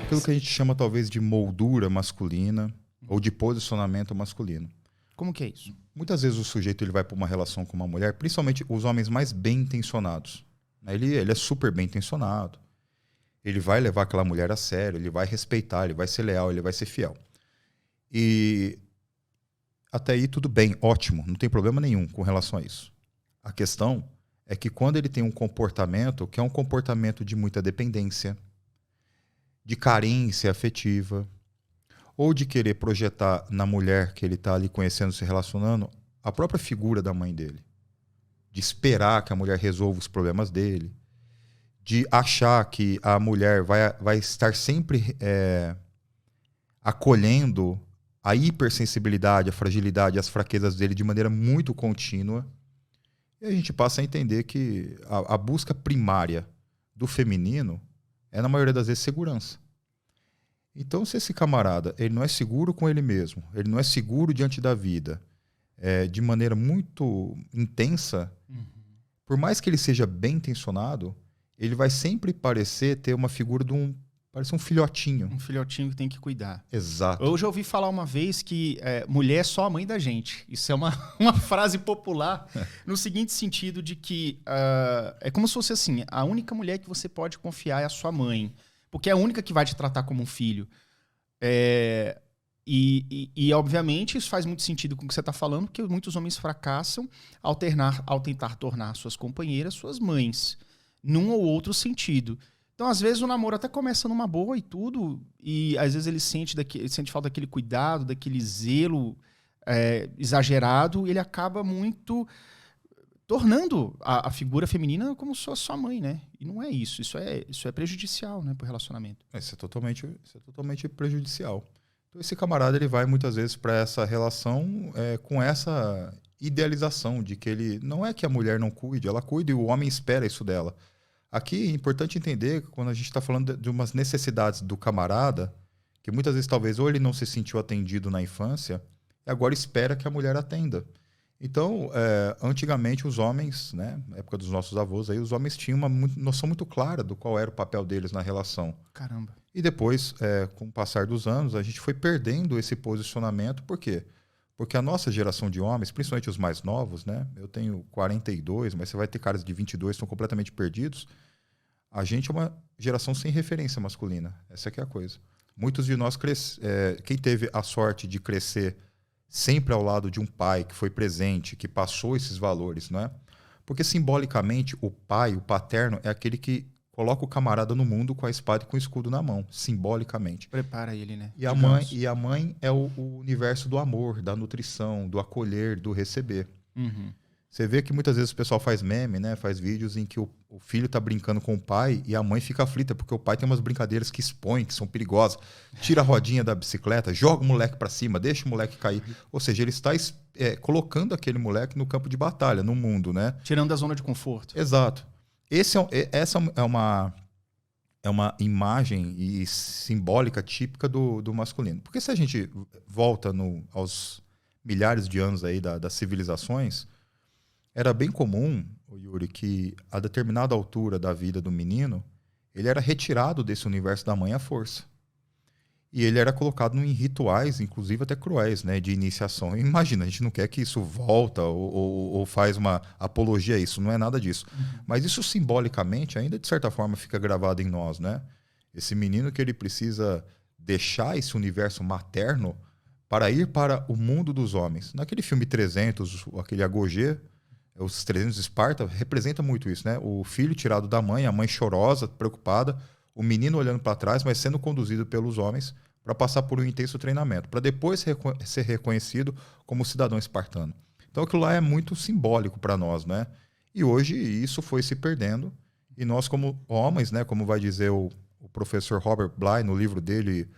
aquilo que a gente chama talvez de moldura masculina ou de posicionamento masculino. Como que é isso? Muitas vezes o sujeito ele vai para uma relação com uma mulher, principalmente os homens mais bem intencionados. Ele é super bem intencionado. Ele vai levar aquela mulher a sério, ele vai respeitar, ele vai ser leal, ele vai ser fiel. E até aí tudo bem, ótimo, não tem problema nenhum com relação a isso. A questão é que quando ele tem um comportamento que é um comportamento de muita dependência, de carência afetiva, ou de querer projetar na mulher que ele está ali conhecendo, se relacionando, a própria figura da mãe dele. De esperar que a mulher resolva os problemas dele. De achar que a mulher vai estar sempre acolhendo a hipersensibilidade, a fragilidade, as fraquezas dele de maneira muito contínua. E a gente passa a entender que a busca primária do feminino é, na maioria das vezes, segurança. Então, se esse camarada ele não é seguro com ele mesmo, ele não é seguro diante da vida, de maneira muito intensa, por mais que ele seja bem intencionado, ele vai sempre parecer ter uma figura parece um filhotinho. Um filhotinho que tem que cuidar. Exato. Eu já ouvi falar uma vez que mulher é só a mãe da gente. Isso é uma frase popular no seguinte sentido de que é como se fosse assim, a única mulher que você pode confiar é a sua mãe. Porque é a única que vai te tratar como um filho. E obviamente, isso faz muito sentido com o que você está falando, porque muitos homens fracassam ao tentar tornar suas companheiras suas mães, num ou outro sentido. Então, às vezes, o namoro até começa numa boa e tudo, e às vezes ele sente falta daquele cuidado, daquele zelo exagerado, e ele acaba muito tornando a figura feminina como sua mãe, né? E não é isso. Isso é prejudicial, né, para o relacionamento. Isso é totalmente prejudicial. Então, esse camarada ele vai muitas vezes para essa relação com essa idealização de que ele não é que a mulher não cuide, ela cuida e o homem espera isso dela. Aqui é importante entender que quando a gente está falando de umas necessidades do camarada, que muitas vezes talvez ou ele não se sentiu atendido na infância e agora espera que a mulher atenda. Então, antigamente os homens, né, na época dos nossos avós, aí, os homens tinham uma noção muito clara do qual era o papel deles na relação. Caramba. E depois, com o passar dos anos, a gente foi perdendo esse posicionamento. Por quê? Porque a nossa geração de homens, principalmente os mais novos, né, eu tenho 42, mas você vai ter caras de 22 que estão completamente perdidos. A gente é uma geração sem referência masculina. Essa que é a coisa. Muitos de nós, quem teve a sorte de crescer sempre ao lado de um pai que foi presente, que passou esses valores, não é? Porque simbolicamente o pai, o paterno, é aquele que coloca o camarada no mundo com a espada e com o escudo na mão, simbolicamente. Prepara ele, né? E a mãe é o universo do amor, da nutrição, do acolher, do receber. Uhum. Você vê que muitas vezes o pessoal faz meme, né? Faz vídeos em que o filho tá brincando com o pai e a mãe fica aflita, porque o pai tem umas brincadeiras que expõem, que são perigosas. Tira a rodinha da bicicleta, joga o moleque para cima, deixa o moleque cair. Ou seja, ele está colocando aquele moleque no campo de batalha, no mundo, né? Tirando da zona de conforto. Exato. Essa é uma imagem e simbólica típica do masculino. Porque se a gente volta aos milhares de anos aí das civilizações, era bem comum, Yuri, que a determinada altura da vida do menino, ele era retirado desse universo da mãe à força. E ele era colocado em rituais, inclusive até cruéis, né, de iniciação. Imagina, a gente não quer que isso volta ou faz uma apologia a isso, não é nada disso. Uhum. Mas isso simbolicamente ainda, de certa forma, fica gravado em nós, né? Esse menino que ele precisa deixar esse universo materno para ir para o mundo dos homens. Naquele filme 300, aquele Agogê, os 300 de Esparta, representa muito isso, né? O filho tirado da mãe, a mãe chorosa, preocupada, o menino olhando para trás, mas sendo conduzido pelos homens para passar por um intenso treinamento, para depois ser reconhecido como cidadão espartano. Então aquilo lá é muito simbólico para nós, né? E hoje isso foi se perdendo, e nós como homens, né, como vai dizer o professor Robert Bly no livro dele,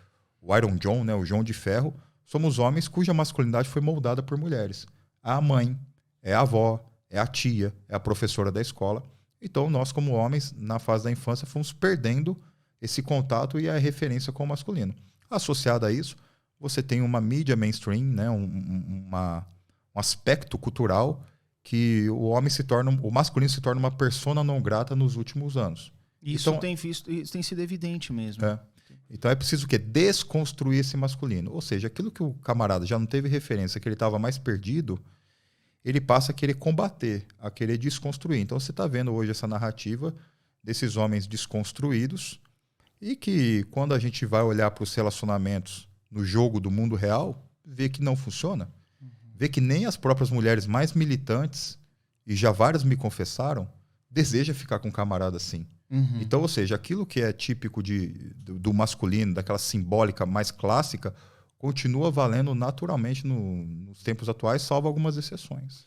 o Iron John, né, o João de Ferro, somos homens cuja masculinidade foi moldada por mulheres. A mãe, é a avó, é a tia, é a professora da escola. Então, nós, como homens, na fase da infância, fomos perdendo esse contato e a referência com o masculino. Associado a isso, você tem uma mídia mainstream, né, um aspecto cultural que o masculino se torna uma persona não grata nos últimos anos. Isso tem sido evidente mesmo. Então é preciso o quê? Desconstruir esse masculino. Ou seja, aquilo que o camarada já não teve referência, que ele estava mais perdido, ele passa a querer combater, a querer desconstruir. Então você está vendo hoje essa narrativa desses homens desconstruídos e que quando a gente vai olhar para os relacionamentos no jogo do mundo real, vê que não funciona. Vê que nem as próprias mulheres mais militantes, e já várias me confessaram, deseja ficar com um camarada assim. Então, ou seja, aquilo que é típico do masculino, daquela simbólica mais clássica, continua valendo naturalmente nos tempos atuais, salvo algumas exceções.